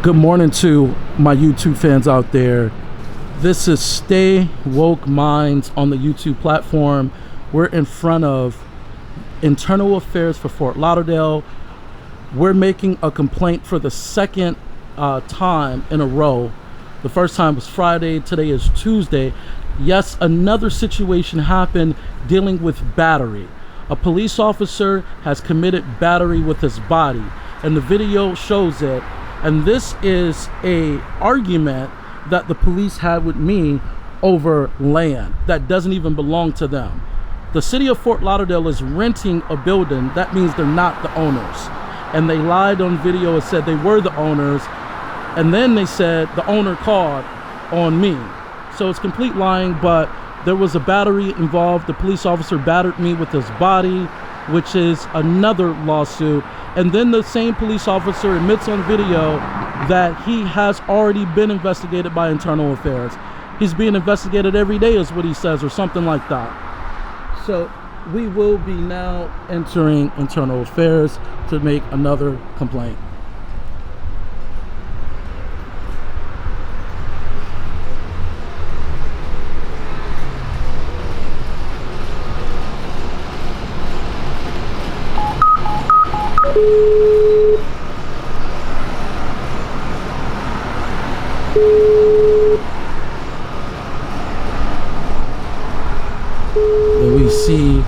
Good morning to my YouTube fans out there. This is Stay Woke Minds on the YouTube platform. We're in front of Internal Affairs for Fort Lauderdale. We're making a complaint for the second time in a row. The first time was Friday, today is Tuesday. Yes, another situation happened dealing with battery. A police officer has committed battery with his body, and the video shows it. And this is a argument that the police had with me over land that doesn't even belong to them. The city of Fort Lauderdale is renting a building. That means they're not the owners. And they lied on video and said they were the owners. And then they said the owner called on me. So it's complete lying, but there was a battery involved. The police officer battered me with his body, which is another lawsuit. And then the same police officer admits on video that he has already been investigated by Internal Affairs. He's being investigated every day is what he says, or something like that. So we will be now entering Internal Affairs to make another complaint. And we see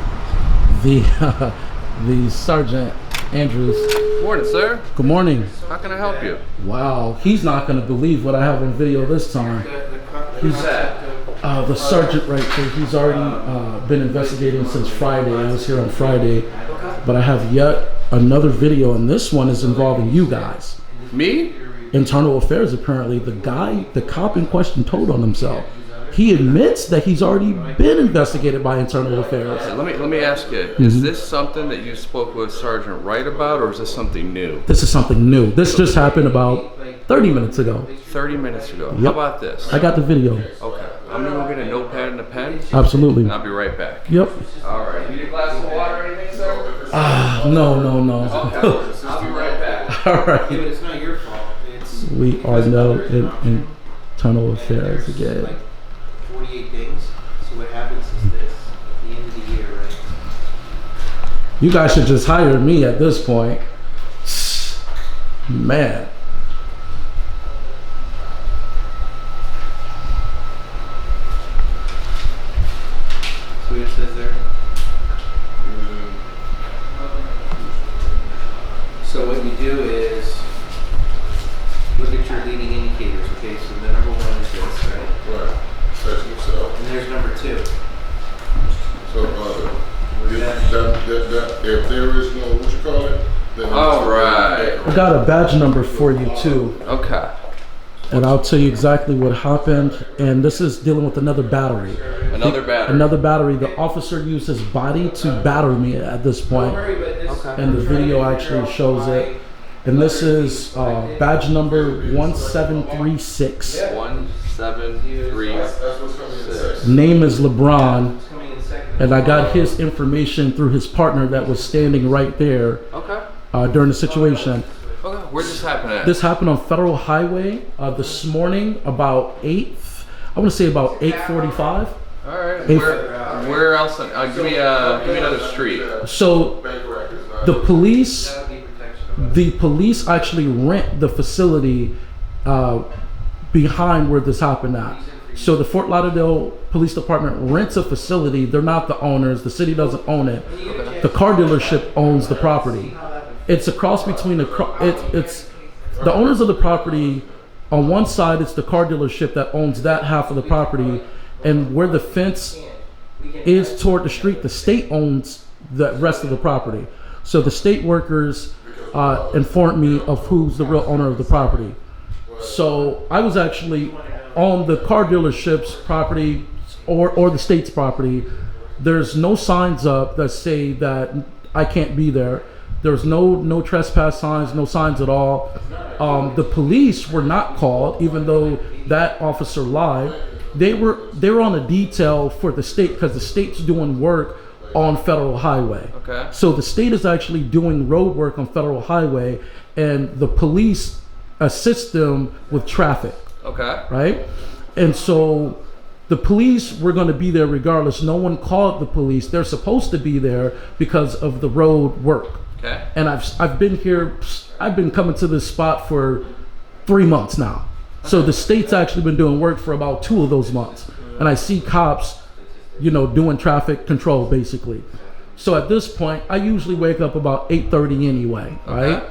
the Sergeant Andrews. Morning, sir. Good morning. How can I help you? Wow, he's not going to believe what I have on video this time. He's the sergeant right there. He's already been investigating since Friday. I was here on Friday, but I have yet another video, and this one is involving you guys. Me? Internal Affairs, apparently. The cop in question told on himself. He admits that he's already been investigated by Internal Affairs. Okay, let me ask you, is this something that you spoke with Sergeant Wright about, or is this something new? This is something new. This just happened about 30 minutes ago. 30 minutes ago. Yep. How about this? I got the video. Okay. I'm going to go get a notepad and a pen. Absolutely. And I'll be right back. Yep. All right. Need a glass of water or anything, sir? No. Okay. I'll be right back. All right. Yeah, but it's not your fault. We are now in Internal Affairs again. 48 things. So what happens is this, at the end of the year, right? You guys should just hire me at this point. Man. See what it says there? So what you do is look at your leading indicators, okay? So the number one is this, right? Right. That's yourself. And there's number two. So, if there is no, what you call it? Then All right. I got a badge number for you too. Okay. And I'll tell you exactly what happened. And this is dealing with another battery. Another battery. Another battery. The officer used his body to batter me at this point. Okay. And the video actually shows it. And this is badge number 1736. 1736. Name is LeBron. And I got his information through his partner that was standing right there Okay. during the situation. Okay. Where'd this happen at? This happened on Federal Highway this morning about 8:45. All right. Where else? Give me another street. So the police actually rent the facility behind where this happened at. So the Fort Lauderdale Police Department rents a facility. They're not the owners. The city doesn't own it. The car dealership owns the property. It's a cross between it's the owners of the property. On one side, it's the car dealership that owns that half of the property, and where the fence is toward the street, the state owns the rest of the property. So the state workers informed me of who's the real owner of the property. So I was actually on the car dealership's property or the state's property. There's no signs up that say that I can't be there. There's no trespass signs, no signs at all. The police were not called, even though that officer lied. They were on a detail for the state because the state's doing work on Federal Highway. Okay. So the state is actually doing road work on Federal Highway, and the police assist them with traffic, Okay. right? And so the police were going to be there regardless. No one called the police. They're supposed to be there because of the road work. Okay. And I've been here. I've been coming to this spot for 3 months now. So the state's actually been doing work for about 2 of those months. And I see cops, doing traffic control basically. So at this point, I usually wake up about 8:30 anyway, right? Okay.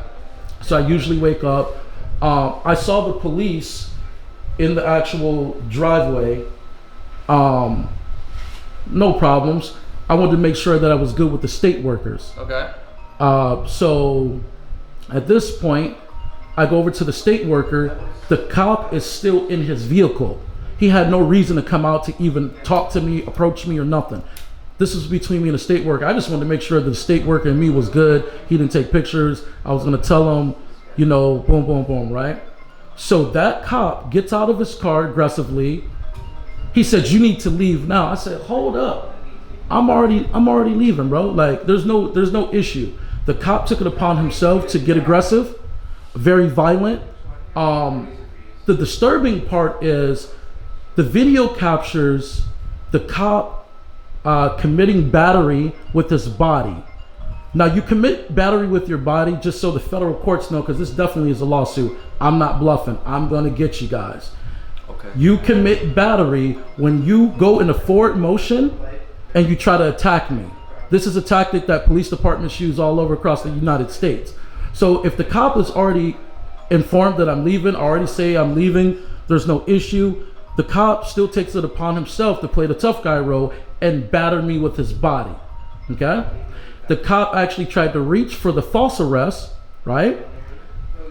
So I usually wake up. I saw the police in the actual driveway. No problems. I wanted to make sure that I was good with the state workers. Okay. So at this point, I go over to the state worker. The cop is still in his vehicle. He had no reason to come out to even talk to me, approach me, or nothing. This is between me and the state worker. I just wanted to make sure that the state worker and me was good. He didn't take pictures. I was going to tell him, boom, boom, boom, right? So that cop gets out of his car aggressively. He said, "You need to leave now." I said, "Hold up. I'm already leaving, bro. Like, there's no issue." The cop took it upon himself to get aggressive, very violent. The disturbing part is the video captures the cop committing battery with his body. Now, you commit battery with your body just so the federal courts know, because this definitely is a lawsuit. I'm not bluffing. I'm going to get you guys. Okay. You commit battery when you go in a forward motion and you try to attack me. This is a tactic that police departments use all over across the United States. So if the cop is already informed that I'm leaving, already say I'm leaving, there's no issue. The cop still takes it upon himself to play the tough guy role and batter me with his body. Okay? The cop actually tried to reach for the false arrest, right?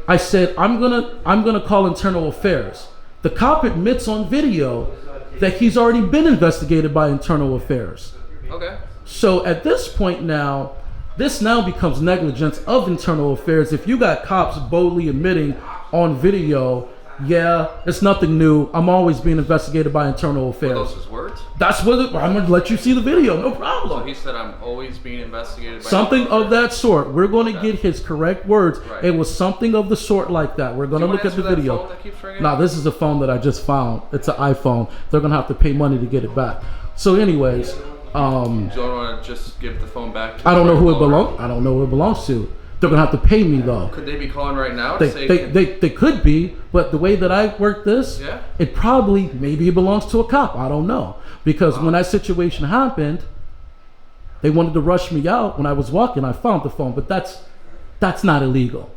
I said, I'm gonna call internal affairs. The cop admits on video that he's already been investigated by internal affairs. Okay. So at this point now, this now becomes negligence of internal affairs. If you got cops boldly admitting on video, yeah, it's nothing new. I'm always being investigated by internal Were affairs. those his words? That's what I'm going to let you see the video. No So problem. he said, "I'm always being investigated by Something of that sort. We're going to Okay. get his correct words. Right. It was something of the sort like that. We're going to Do you look wanna at the answer that video. phone that keeps ringing? Now, this is a phone that I just found. It's an iPhone. They're going to have to pay money to get it back. So anyways, Do you want to just give the phone back to I don't know who it caller? belongs. I don't know who it belongs to. They're gonna have to pay me though. Could they be calling right now to say? They could be, but the way that I work this, Yeah. it probably maybe it belongs to a cop. I don't know, because when that situation happened, they wanted to rush me out. When I was walking, I found the phone, but that's not illegal.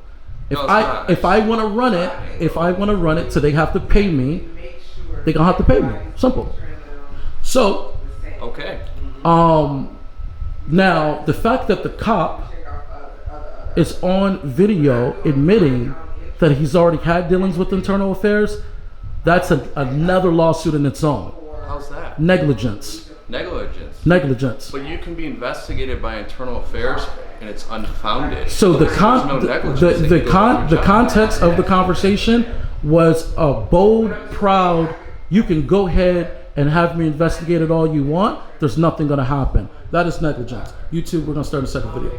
If No, it's not. if I want to run it, so they have to pay me. They gonna have to pay me. Simple. So Okay. now the fact that the cop is on video admitting that he's already had dealings with internal affairs, that's another lawsuit in its own. How's that? Negligence. Negligence. But you can be investigated by internal affairs and it's unfounded. So the There's no negligence. They the can go about the their job. context of the conversation was a bold, proud. You can go ahead and have me investigated all you want. There's nothing gonna happen. That is negligence. YouTube, we're gonna start a second video.